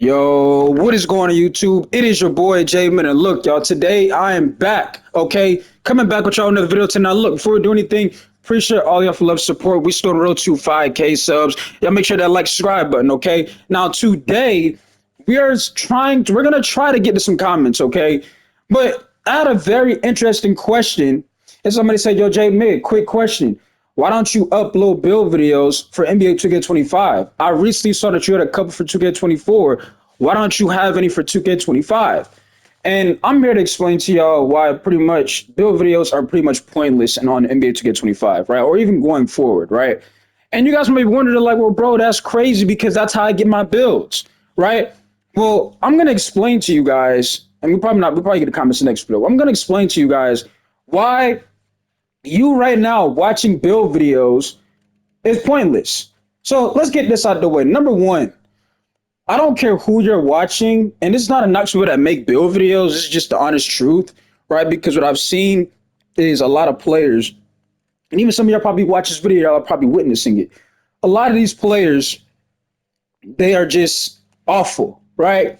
Yo, what is going on YouTube? It is your boy Jay Man. And look, y'all, today I am back. Okay, coming back with y'all another video tonight. Look, before we do anything, appreciate all y'all for love support. We still on the road to 5K subs. Y'all make sure that like subscribe button. Okay, now today we're gonna try to get to some comments. Okay, but I had a very interesting question. And somebody said, "Yo, Jay Mid, quick question. Why don't you upload build videos for NBA 2K25? I recently saw that you had a couple for 2K24. Why don't you have any for 2K25?" And I'm here to explain to y'all why pretty much build videos are pretty much pointless and on NBA 2K25, right? Or even going forward, right? And you guys may be wondering, like, well, bro, that's crazy because that's how I get my builds, right? Well, I'm gonna explain to you guys, and we'll probably get the comments in the next video. I'm gonna explain to you guys why you right now watching build videos is pointless. So let's get this out of the way. Number one, I don't care who you're watching, and this is not a knock to people that make build videos. This is just the honest truth, right? Because what I've seen is a lot of players, and even some of y'all probably watch this video, y'all are probably witnessing it. A lot of these players, they are just awful, right?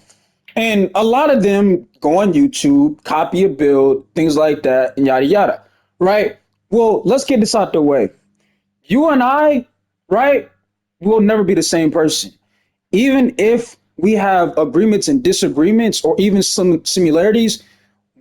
And a lot of them go on YouTube, copy a build, things like that, and yada yada, right? Well, let's get this out the way. You and I, right, will never be the same person. Even if we have agreements and disagreements or even some similarities,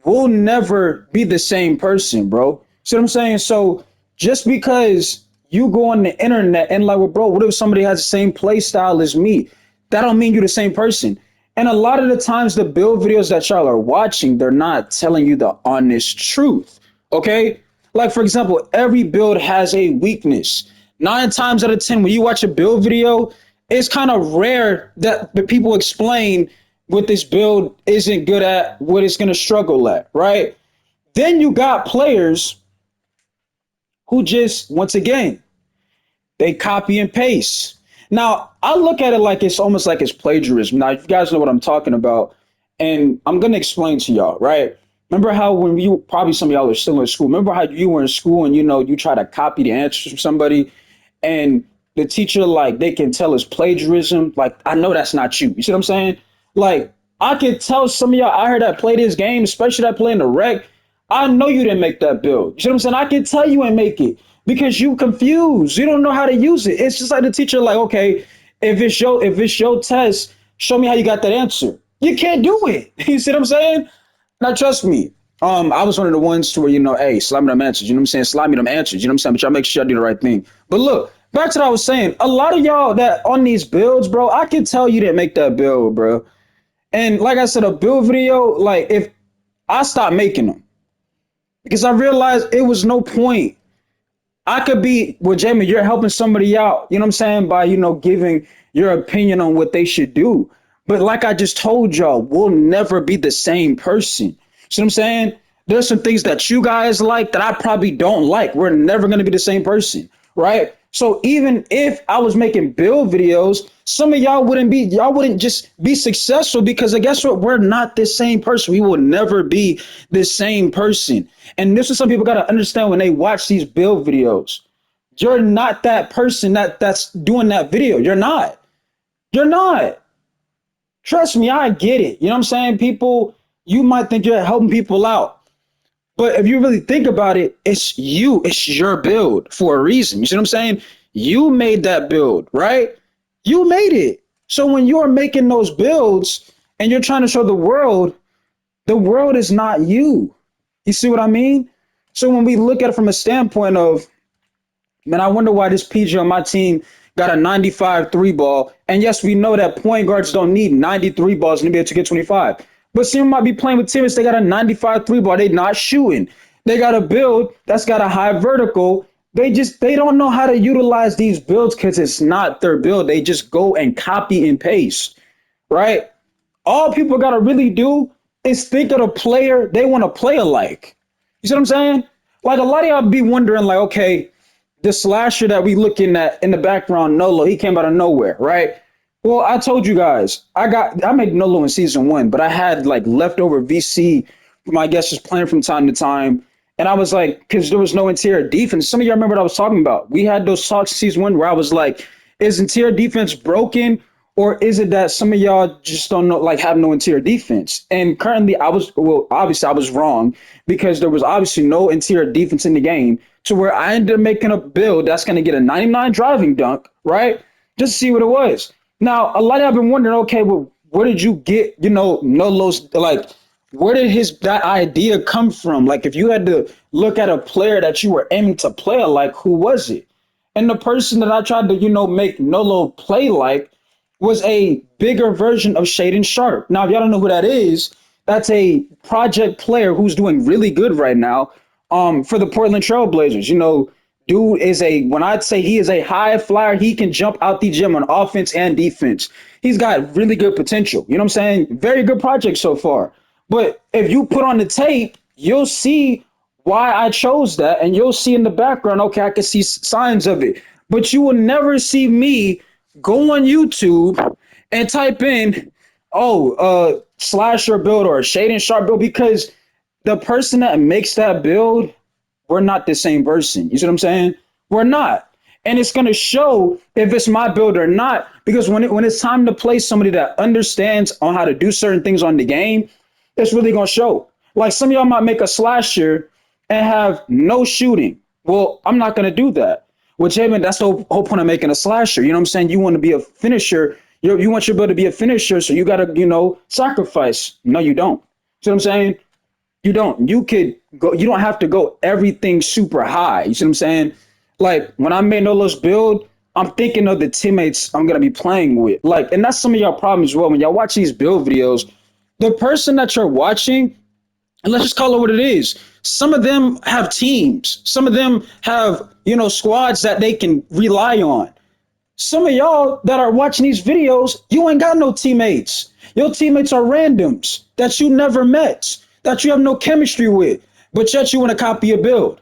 we'll never be the same person, bro. See what I'm saying? So just because you go on the internet and like, well, bro, what if somebody has the same play style as me? That don't mean you're the same person. And a lot of the times the build videos that y'all are watching, they're not telling you the honest truth. Okay? Like, for example, every build has a weakness. 9 times out of 10, when you watch a build video, it's kind of rare that the people explain what this build isn't good at, what it's going to struggle at, right? Then you got players who just, once again, they copy and paste. Now, I look at it like it's almost like it's plagiarism. Now, you guys know what I'm talking about, and I'm going to explain to y'all, right? Remember how when you, probably some of y'all are still in school, remember how you were in school and, you try to copy the answers from somebody and the teacher, like, they can tell it's plagiarism. Like, I know that's not you. You see what I'm saying? Like, I could tell some of y'all out here that play this game, especially that play in the rec, I know you didn't make that build. You see what I'm saying? I can tell you ain't make it because you confused. You don't know how to use it. It's just like the teacher, like, okay, if it's your test, show me how you got that answer. You can't do it. You see what I'm saying? Now trust me. I was one of the ones to where, hey, slide me them answers. You know what I'm saying? Slide me them answers. You know what I'm saying? But y'all make sure y'all do the right thing. But look, back to what I was saying. A lot of y'all that on these builds, bro, I can tell you didn't make that build, bro. And like I said, a build video, like if I stopped making them because I realized it was no point. I could be, well, Jamie, you're helping somebody out, you know what I'm saying, by, giving your opinion on what they should do. But like I just told y'all, we'll never be the same person. See what I'm saying? There's some things that you guys like that I probably don't like. We're never going to be the same person, right? So even if I was making build videos, some of y'all wouldn't just be successful because guess what? We're not the same person. We will never be the same person. And this is some people got to understand when they watch these build videos. You're not that person that's doing that video. You're not. You're not. Trust me, I get it. You know what I'm saying? People, you might think you're helping people out. But if you really think about it, it's you. It's your build for a reason. You see what I'm saying? You made that build, right? You made it. So when you're making those builds and you're trying to show the world is not you. You see what I mean? So when we look at it from a standpoint of, man, I wonder why this PG on my team got a 95 3 ball. And yes, we know that point guards don't need 93 balls in the NBA to get 25. But some might be playing with teammates, they got a 95 3 ball. They not shooting. They got a build that's got a high vertical. They don't know how to utilize these builds because it's not their build. They just go and copy and paste, right? All people got to really do is think of the player they want to play alike. You see what I'm saying? Like a lot of y'all be wondering, like, okay, the slasher that we looking at in the background, Nolo, he came out of nowhere, right? Well, I told you guys, I made Nolo in season 1, but I had like leftover VC from I guess just playing from time to time. And I was like, because there was no interior defense. Some of y'all remember what I was talking about. We had those talks in season 1 where I was like, is interior defense broken Or is it that some of y'all just don't know, like have no interior defense? And currently, obviously, I was wrong because there was obviously no interior defense in the game to where I ended up making a build that's going to get a 99 driving dunk, right? Just to see what it was. Now, a lot of y'all been wondering, okay, well, where did you get, Nolo's, like, where did that idea come from? Like, if you had to look at a player that you were aiming to play like, who was it? And the person that I tried to, make Nolo play like was a bigger version of Shaden Sharp. Now, if y'all don't know who that is, that's a project player who's doing really good right now for the Portland Trailblazers. Dude is when I'd say he is a high flyer, he can jump out the gym on offense and defense. He's got really good potential. You know what I'm saying? Very good project so far. But if you put on the tape, you'll see why I chose that, and you'll see in the background, okay, I can see signs of it. But you will never see me go on YouTube and type in, slasher build or Shaden Sharp build, because the person that makes that build, we're not the same person. You see what I'm saying? We're not. And it's going to show if it's my build or not, because when it's time to play somebody that understands on how to do certain things on the game, it's really going to show. Like some of y'all might make a slasher and have no shooting. Well, I'm not going to do that. Well, Jamin, that's the whole point of making a slasher. You know what I'm saying? You want to be a finisher. You want your build to be a finisher, so you got to, sacrifice. No, you don't. See what I'm saying? You don't. You could go. You don't have to go everything super high. You see what I'm saying? Like when I made Nolo's build, I'm thinking of the teammates I'm gonna be playing with. Like, and that's some of y'all problems as well. When y'all watch these build videos, the person that you're watching, and let's just call it what it is. Some of them have teams. Some of them have, squads that they can rely on. Some of y'all that are watching these videos, you ain't got no teammates. Your teammates are randoms that you never met, that you have no chemistry with, but yet you want to copy a build.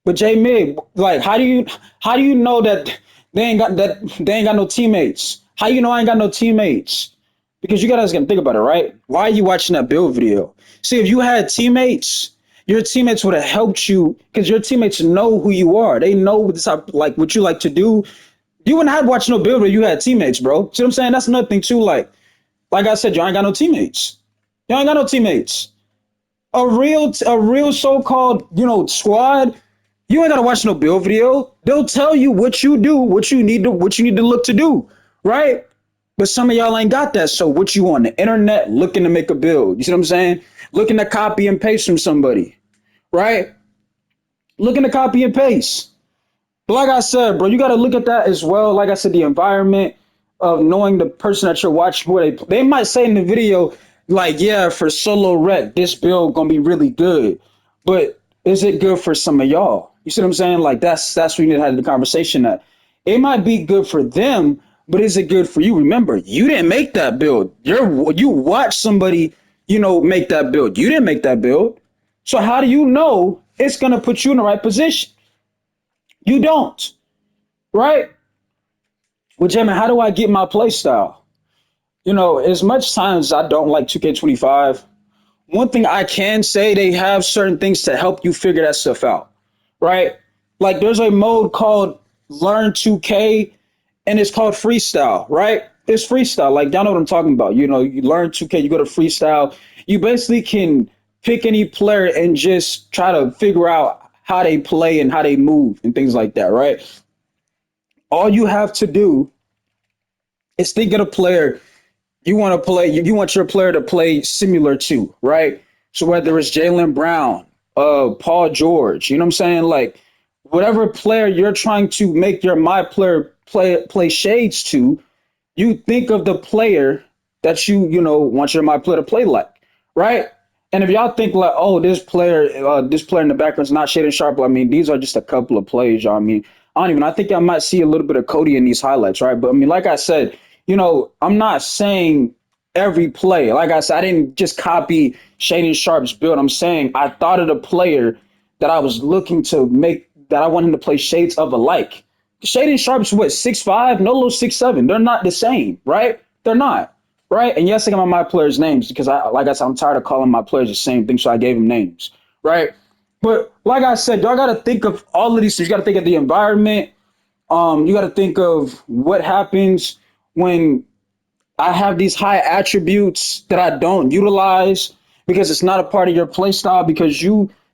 But J Mig, like, how do you know that they ain't got no teammates? How you know I ain't got no teammates? Because you guys gotta think about it, right? Why are you watching that build video? See, if you had teammates, your teammates would have helped you because your teammates know who you are. They know what you like to do. You wouldn't have watched no build where you had teammates, bro. See what I'm saying? That's another thing too. Like I said, you ain't got no teammates. You ain't got no teammates. A real so-called, squad. You ain't gotta watch no build video. They'll tell you what you do, what you need to look to do, right? But some of y'all ain't got that. So what you on the internet looking to make a build? You see what I'm saying? Looking to copy and paste from somebody, right? Looking to copy and paste. But like I said, bro, you got to look at that as well. Like I said, the environment of knowing the person that you're watching, who they might say in the video, like, yeah, for solo rec, this build gonna be really good. But is it good for some of y'all? You see what I'm saying? Like that's what you need to have the conversation at. It might be good for them, but is it good for you? Remember, you didn't make that build. You watch somebody, make that build. You didn't make that build. So how do you know it's gonna put you in the right position? You don't, right? Well, Jamie, how do I get my play style? As much times as I don't like 2K25, one thing I can say, they have certain things to help you figure that stuff out, right? Like there's a mode called Learn 2K and it's called freestyle, right? It's freestyle. Like y'all know what I'm talking about. You learn 2K, you go to freestyle. You basically can pick any player and just try to figure out how they play and how they move and things like that, right? All you have to do is think of a player you want to play. You want your player to play similar to, right? So whether it's Jaylen Brown, Paul George, you know what I'm saying? Like whatever player you're trying to make your my player play shades to, you think of the player that want your my player to play like, right? And if y'all think like, oh, this player in the background is not Shaden Sharp, I mean, these are just a couple of plays, y'all. I mean, I think I might see a little bit of Cody in these highlights, right? But I mean, like I said, I'm not saying every play. Like I said, I didn't just copy Shaden Sharp's build. I'm saying I thought of the player that I was looking to make that I want him to play shades of alike. Shaden Sharp's what, 6'5", Nolo 6'7". They're not the same, right? They're not, right? And yes, I got my players' names because like I said, I'm tired of calling my players the same thing, so I gave them names, right? But like I said, y'all got to think of all of these things. You got to think of the environment. You got to think of what happens when I have these high attributes that I don't utilize because it's not a part of your play style. Because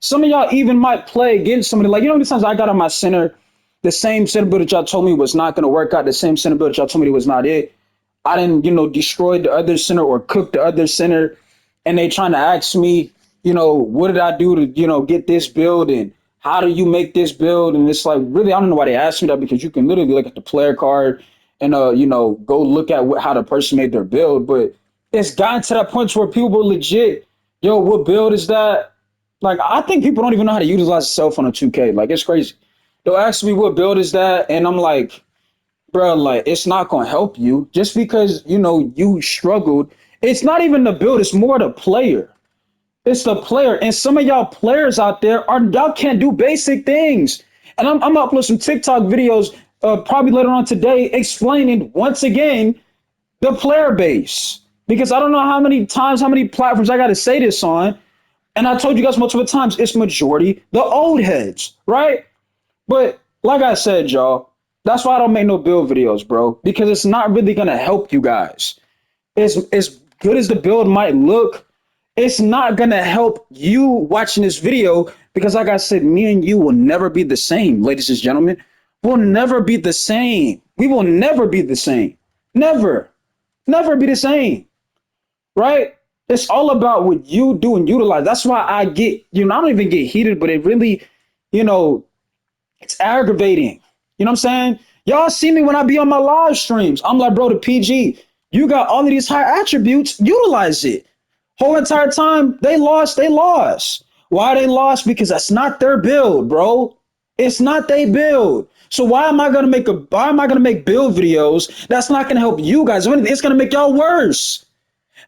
some of y'all even might play against somebody like, how many times I got on my center, the same center build that y'all told me was not going to work out, the same center build that y'all told me was not it. I didn't, destroy the other center or cook the other center, and they trying to ask me, what did I do to, get this build, and how do you make this build? And it's like, really, I don't know why they asked me that, because you can literally look at the player card and go look at how the person made their build. But it's gotten to that point where people were legit, yo, what build is that? Like, I think people don't even know how to utilize a cell phone on 2K. Like, it's crazy. They'll ask me what build is that, and I'm like, bro, like, it's not gonna help you just because you struggled. It's not even the build, it's more the player. It's the player. And some of y'all players out there y'all can't do basic things. And I'm gonna upload some TikTok videos probably later on today explaining once again the player base. Because I don't know how many times, how many platforms I gotta say this on. And I told you guys multiple times, it's majority the old heads, right? But like I said, y'all, that's why I don't make no build videos, bro, because it's not really gonna help you guys. As good as the build might look, it's not gonna help you watching this video, because like I said, me and you will never be the same, ladies and gentlemen. We'll never be the same. We will never be the same. Never. Never be the same. Right? It's all about what you do and utilize. That's why I get, I don't even get heated, but it really, you know, it's aggravating. You know what I'm saying? Y'all see me when I be on my live streams. I'm like, bro, the PG, you got all of these high attributes, utilize it. Whole entire time they lost, they lost. Why they lost? Because that's not their build, bro. It's not their build. So why am I gonna make build videos that's not gonna help you guys? It's gonna make y'all worse.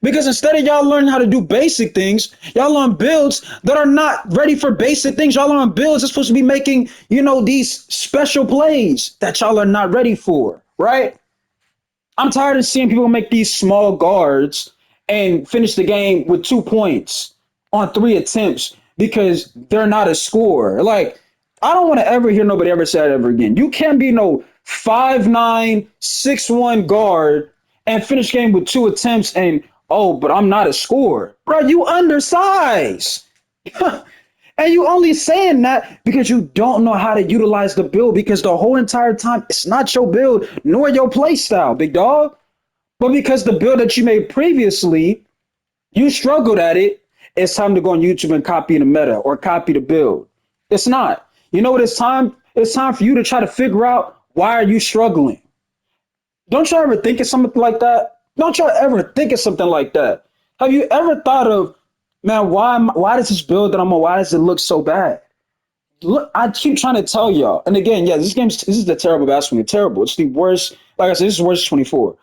Because instead of y'all learning how to do basic things, y'all on builds that are not ready for basic things. Y'all on builds that's supposed to be making, these special plays that y'all are not ready for, right? I'm tired of seeing people make these small guards and finish the game with 2 points on 3 attempts because they're not a scorer. Like, I don't want to ever hear nobody ever say that ever again. You can't be no 5'9", 6'1" guard and finish game with 2 attempts and, oh, but I'm not a scorer. Bro, you undersized. And you only saying that because you don't know how to utilize the build, because the whole entire time it's not your build nor your play style, big dog. But because the build that you made previously, you struggled at it, it's time to go on YouTube and copy the meta or copy the build. It's not. You know what it's time? It's time for you to try to figure out, why are you struggling? Don't y'all ever think of something like that? Don't y'all ever think of something like that? Have you ever thought of, man, why does this build that I'm on, why does it look so bad? Look, I keep trying to tell y'all. And again, yeah, this is the terrible basketball. Terrible. It's the worst. Like I said, this is worse than 24.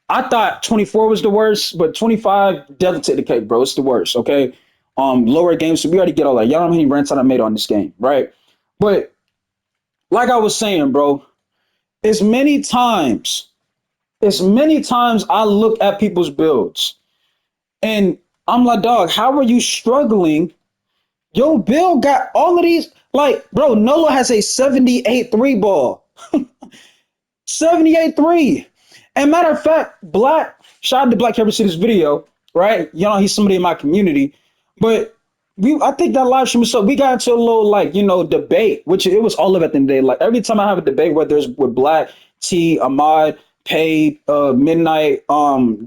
I thought 24 was the worst, but 25 definitely take the cake, bro. It's the worst, okay? Lower games, so we already get all that. Y'all know how many rants I made on this game, right? But like I was saying, bro, as many times I look at people's builds and I'm like, dog, how are you struggling? Yo, Bill got all of these. Like, bro, Nolo has a 78 3 ball. 78 3. And matter of fact, shout out to Black, ever see this video, right? He's somebody in my community. But I think that live stream was so, we got into a little, debate, which it was all of it at the end of the day. Like, every time I have a debate, whether it's with Black, T, Ahmad, Pay, Midnight,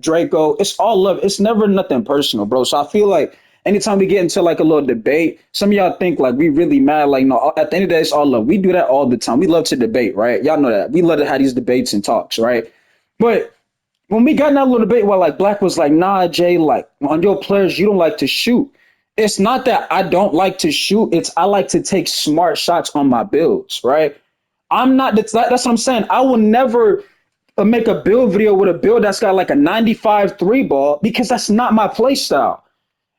Draco, it's all love. It's never nothing personal, bro. So I feel like anytime we get into like a little debate, some of y'all think like we really mad. Like, no, at the end of the day, it's all love. We do that all the time. We love to debate, right? Y'all know that. We love to have these debates and talks, right? But when we got in that little debate where like Black was like, nah, Jay, like on your players, you don't like to shoot. It's not that I don't like to shoot. It's I like to take smart shots on my builds, right? That's what I'm saying. I will never make a build video with a build that's got like a 95 3 ball, because that's not my play style.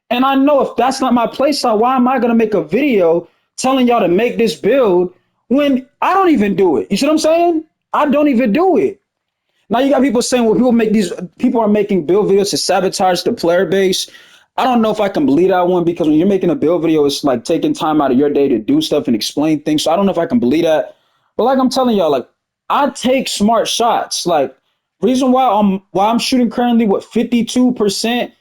And I know if that's not my play style, why am I going to make a video telling y'all to make this build when I don't even do it? You see what I'm saying? I don't even do it. Now you got people saying, well, people are making build videos to sabotage the player base. I don't know if I can believe that one, because when you're making a build video, it's like taking time out of your day to do stuff and explain things. So I don't know if I can believe that. But like I'm telling y'all, like, I take smart shots. Like, Reason why I'm shooting currently with 52%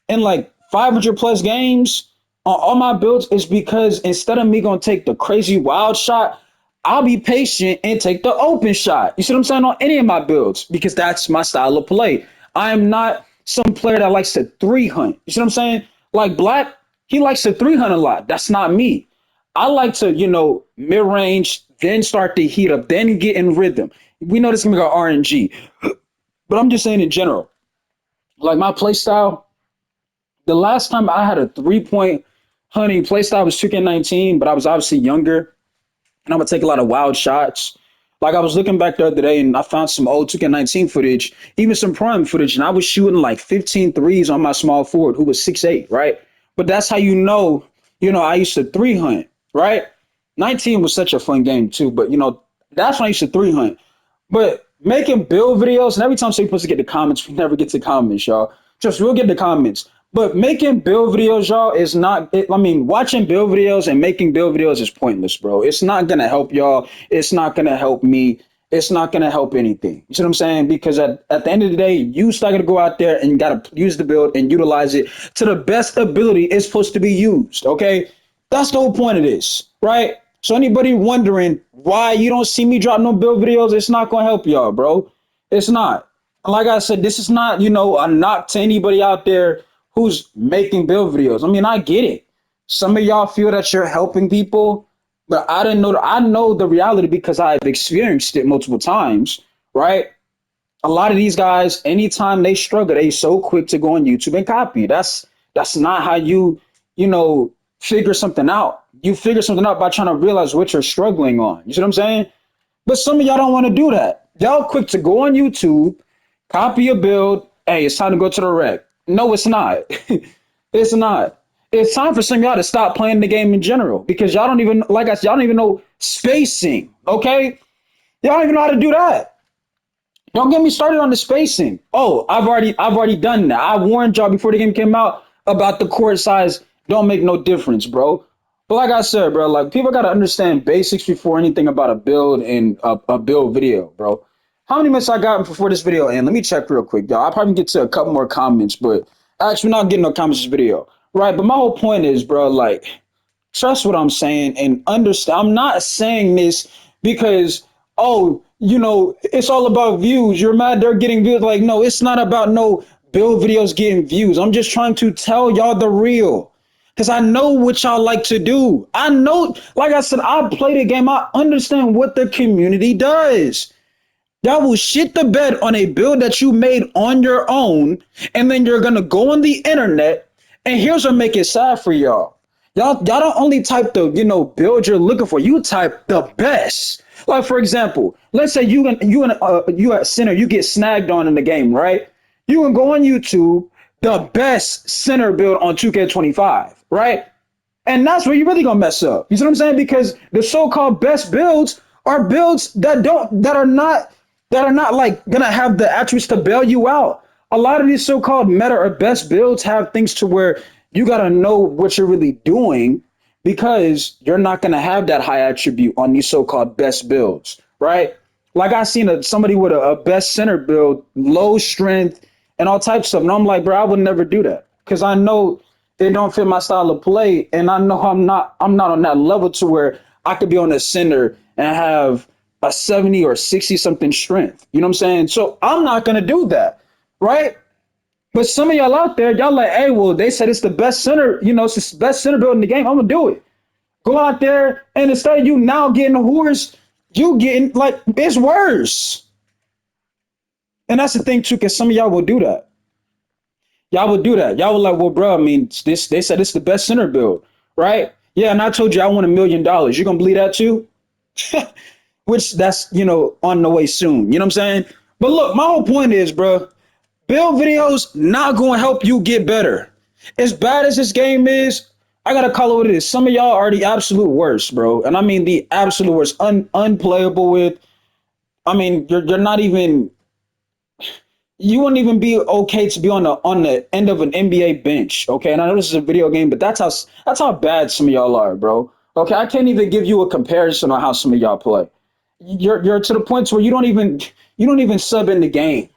in like 500 plus games on all my builds is because instead of me gonna take the crazy wild shot, I'll be patient and take the open shot. You see what I'm saying? On any of my builds, because that's my style of play. I am not some player that likes to 3 hunt. You see what I'm saying? Like Black, he likes to 300 a lot. That's not me. I like to, mid range, then start to heat up, then get in rhythm. We know this is gonna go RNG, but I'm just saying in general, like my play style. The last time I had a 3 point hunting play style was 2K19, but I was obviously younger and I would take a lot of wild shots. Like I was looking back the other day and I found some old 2K19 footage, even some prime footage, and I was shooting like 15 threes on my small forward who was 6'8", right? But that's how I used to 3 hunt, right? 19 was such a fun game too, but that's when I used to 3 hunt. But making build videos, and every time somebody's supposed to get the comments, we never get to comments, y'all. Just we'll get the comments. But making build videos, y'all, is not. I mean, watching build videos and making build videos is pointless, bro. It's not gonna help y'all. It's not gonna help me. It's not gonna help anything. You see what I'm saying? Because at the end of the day, you still gotta go out there and you gotta use the build and utilize it to the best ability it's supposed to be used. Okay, that's the whole point of this, right? So anybody wondering why you don't see me drop no build videos, it's not gonna help y'all, bro. It's not. Like I said, this is not, a knock to anybody out there who's making build videos. I mean, I get it. Some of y'all feel that you're helping people, but I didn't know. I know the reality because I've experienced it multiple times, right? A lot of these guys, anytime they struggle, they so quick to go on YouTube and copy. That's not how you know, figure something out. You figure something out by trying to realize what you're struggling on. You see what I'm saying? But some of y'all don't want to do that. Y'all quick to go on YouTube, copy a build. Hey, it's time to go to the rec. No, it's not. It's not. It's time for some of y'all to stop playing the game in general because y'all don't even y'all don't even know spacing. Okay, y'all don't even know how to do that. Don't get me started on the spacing. Oh, I've already done that. I warned y'all before the game came out about the court size. Don't make no difference, bro. But like I said, bro, like people gotta understand basics before anything about a build and a build video, bro. How many minutes I got before this video? And let me check real quick, y'all. I'll probably get to a couple more comments, but actually, we're not getting no comments this video, right? But my whole point is, bro, like trust what I'm saying and understand. I'm not saying this because, oh, it's all about views. You're mad they're getting views. Like, no, it's not about no build videos getting views. I'm just trying to tell y'all the real. Because I know what y'all like to do. I know, like I said, I play the game. I understand what the community does. Y'all will shit the bed on a build that you made on your own, and then you're gonna go on the internet. And here's what make it sad for y'all. Y'all don't only type the build you're looking for. You type the best. Like for example, let's say you at center, you get snagged on in the game, right? You can go on YouTube, the best center build on 2K25, right? And that's where you're really gonna mess up. You see what I'm saying? Because the so-called best builds are builds that are not like gonna have the attributes to bail you out. A lot of these so-called meta or best builds have things to where you gotta know what you're really doing because you're not gonna have that high attribute on these so-called best builds, right? Like I seen somebody with a best center build, low strength, and all types of stuff. And I'm like, bro, I would never do that because I know it don't fit my style of play, and I know I'm not on that level to where I could be on the center and have a 70 or 60 something strength. You know what I'm saying? So I'm not gonna do that, right? But some of y'all out there, y'all like, hey, well, they said it's the best center, it's the best center build in the game. I'm gonna do it. Go out there and instead of you now getting the horse, you getting like it's worse. And that's the thing too, because some of y'all will do that. Y'all would do that. Y'all were like, well, bro, I mean, this they said it's the best center build, right? Yeah, and I told you I want $1 million. You gonna believe that too? Which that's on the way soon. You know what I'm saying? But look, my whole point is, bro, build videos not gonna help you get better. As bad as this game is, I gotta call it what it is. Some of y'all are the absolute worst, bro, and I mean the absolute worst, unplayable with. I mean, you're not even you wouldn't even be okay to be on the end of an NBA bench, okay? And I know this is a video game, but that's how bad some of y'all are, bro. Okay, I can't even give you a comparison on how some of y'all play. You're to the point where you don't even sub in the game.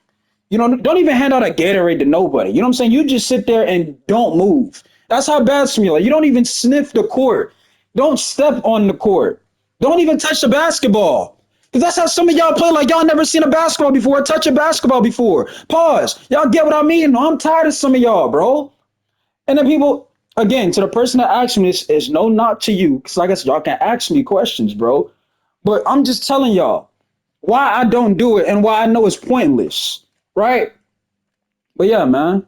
You know, don't even hand out a Gatorade to nobody. You know what I'm saying? You just sit there and don't move. That's how bad some of you are. Like, you don't even sniff the court. Don't step on the court. Don't even touch the basketball. Because that's how some of y'all play, like y'all never seen a basketball before, touch a basketball before. Pause. Y'all get what I mean? No, I'm tired of some of y'all, bro. And then people, again, to the person that asked me this, is no knock to you. Because like I said, y'all can ask me questions, bro. But I'm just telling y'all why I don't do it and why I know it's pointless, right? But yeah, man.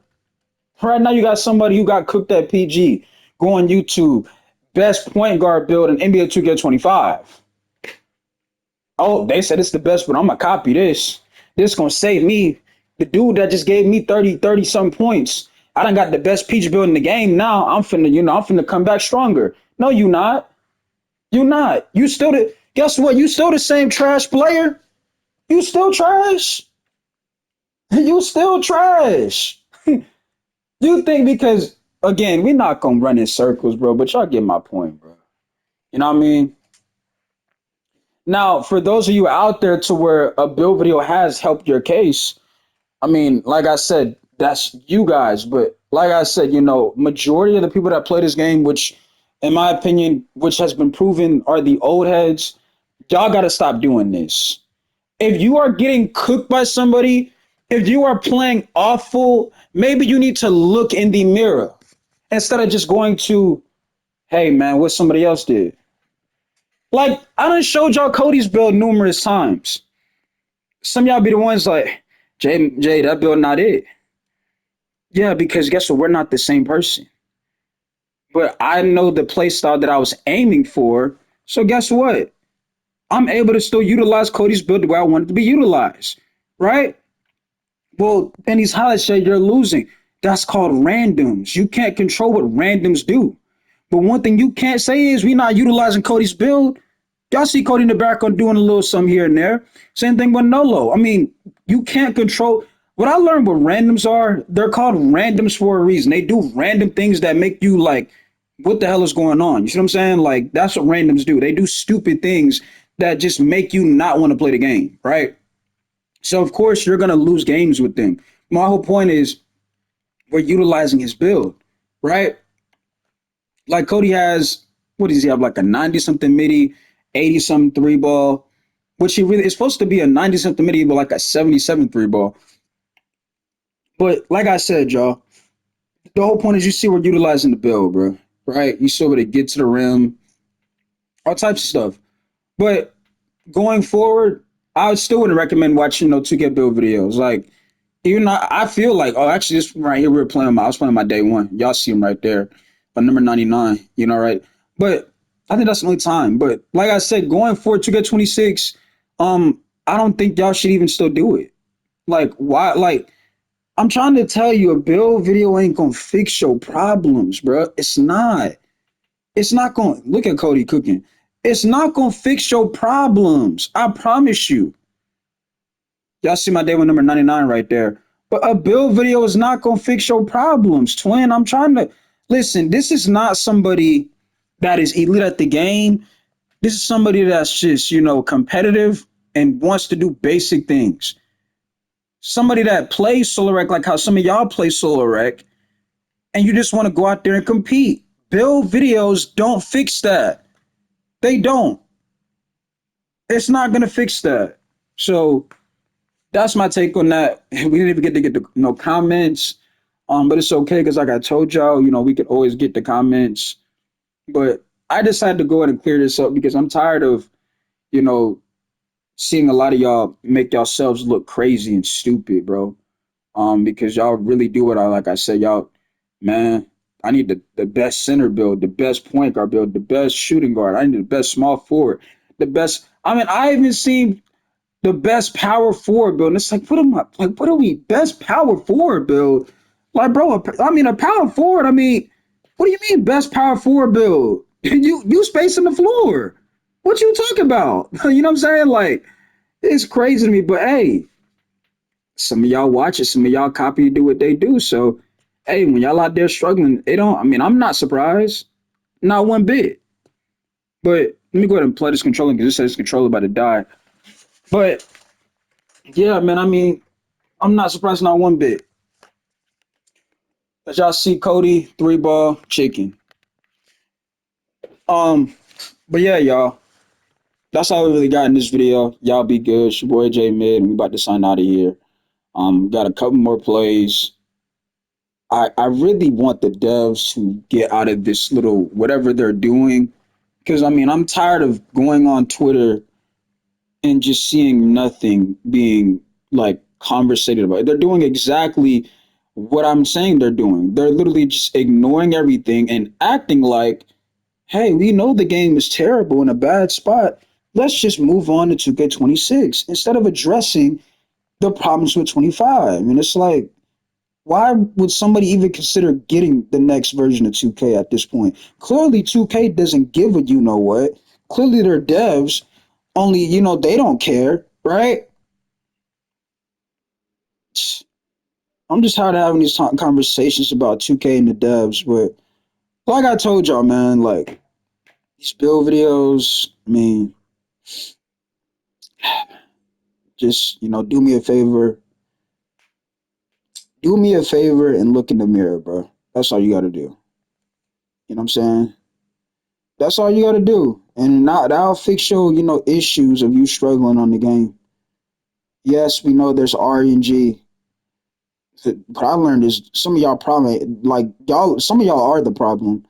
Right now you got somebody who got cooked at PG. Go on YouTube. Best point guard build in NBA 2K25. Oh, they said it's the best, but I'm gonna copy this. This gonna save me. The dude that just gave me 30 some points. I done got the best peach build in the game. Now I'm finna come back stronger. No, you not. You not. You still the guess what? You still the same trash player. You still trash. You still trash. You think because again, we're not gonna run in circles, bro, but y'all get my point, bro. You know what I mean? Now, for those of you out there to where a build video has helped your case, I mean, like I said, that's you guys. But like I said, majority of the people that play this game, which in my opinion, which has been proven are the old heads, y'all gotta stop doing this. If you are getting cooked by somebody, if you are playing awful, maybe you need to look in the mirror instead of just going to, hey man, what somebody else did. Like I done showed y'all Cody's build numerous times. Some of y'all be the ones like, Jay, that build not it. Yeah, because guess what? We're not the same person. But I know the play style that I was aiming for. So guess what? I'm able to still utilize Cody's build the way I want it to be utilized. Right? Well, in these highlights, you're losing. That's called randoms. You can't control what randoms do. But one thing you can't say is we're not utilizing Cody's build. Y'all see Cody in the background doing a little something here and there. Same thing with Nolo. I mean, you can't control. What I learned what randoms are, they're called randoms for a reason. They do random things that make you like, what the hell is going on? You see what I'm saying? Like, that's what randoms do. They do stupid things that just make you not want to play the game, right? So, of course, you're going to lose games with them. My whole point is we're utilizing his build, right? Like Cody has, what does he have? Like a 90 something midi, 80 something three ball, which he really is supposed to be a 90 something midi, but like a 77 three ball. But like I said, y'all, the whole point is you see we're utilizing the build, bro. Right? You saw to get to the rim, all types of stuff. But going forward, I still wouldn't recommend watching no 2K build videos. Like, even I feel like, oh, actually, this right here, I was playing my day one. Y'all see him right there, by number 99, right? But I think that's the only time. But like I said, going forward to get 26, I don't think y'all should even still do it. Like, why? Like, I'm trying to tell you, a build video ain't gonna fix your problems, bro. It's not. It's not gonna look at Cody cooking. It's not gonna fix your problems. I promise you. Y'all see my day one number 99 right there. But a build video is not going to fix your problems, twin. I'm trying to listen. This is not somebody that is elite at the game. This is somebody that's just, competitive and wants to do basic things. Somebody that plays solo rec like how some of y'all play solo rec, and you just want to go out there and compete. Build videos don't fix that. They don't. It's not going to fix that. So that's my take on that. We didn't even get to get the no comments, but it's okay because like I told y'all, we could always get the comments. But I decided to go ahead and clear this up because I'm tired of, you know, seeing a lot of y'all make yourselves look crazy and stupid, bro. Because y'all really do it. Like I said, y'all, man, I need the best center build, the best point guard build, the best shooting guard. I need the best small forward, the best. I mean, I haven't seen the best power forward build. And it's like, what are we best power forward build? Like, bro, a power forward. I mean, what do you mean best power forward build? You spacing the floor. What you talking about? You know what I'm saying? Like, it's crazy to me. But hey, some of y'all watch it, some of y'all copy and do what they do. So, hey, when y'all out there struggling, they don't. I mean, I'm not surprised, not one bit. But let me go ahead and play this controller because it says controller about to die. But yeah, man, I mean, I'm not surprised not one bit. As y'all see, Cody, 3 ball, chicken. Um, but yeah, y'all. That's all we really got in this video. Y'all be good. It's your boy J Mid, and we about to sign out of here. Got a couple more plays. I really want the devs to get out of this little whatever they're doing. Because I mean, I'm tired of going on Twitter and just seeing nothing being like conversated about. They're doing exactly what I'm saying they're doing. They're literally just ignoring everything and acting like, hey, we know the game is terrible in a bad spot. Let's just move on to 2K26 instead of addressing the problems with 25. And it's like, why would somebody even consider getting the next version of 2K at this point? Clearly, 2K doesn't give a you know what. Clearly, their devs only, they don't care, right? I'm just tired of having these conversations about 2K and the devs, but like I told y'all, man, like these build videos, I mean, just, do me a favor and look in the mirror, bro. That's all you got to do. You know what I'm saying? That's all you got to do. And now that'll fix your, issues of you struggling on the game. Yes, we know there's RNG. But I learned is some of y'all probably like y'all. Some of y'all are the problem.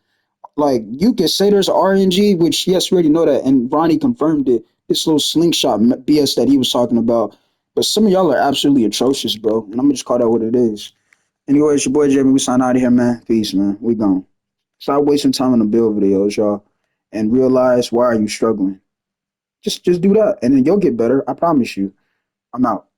Like you can say there's RNG, which yes, we already know that, and Ronnie confirmed it. This little slingshot BS that he was talking about. But some of y'all are absolutely atrocious, bro. And I'm gonna just call that what it is. Anyway, it's your boy Jamie. We sign out of here, man. Peace, man. We gone. Stop wasting time on the build videos, y'all, and realize why are you struggling. Just do that, and then you'll get better. I promise you. I'm out.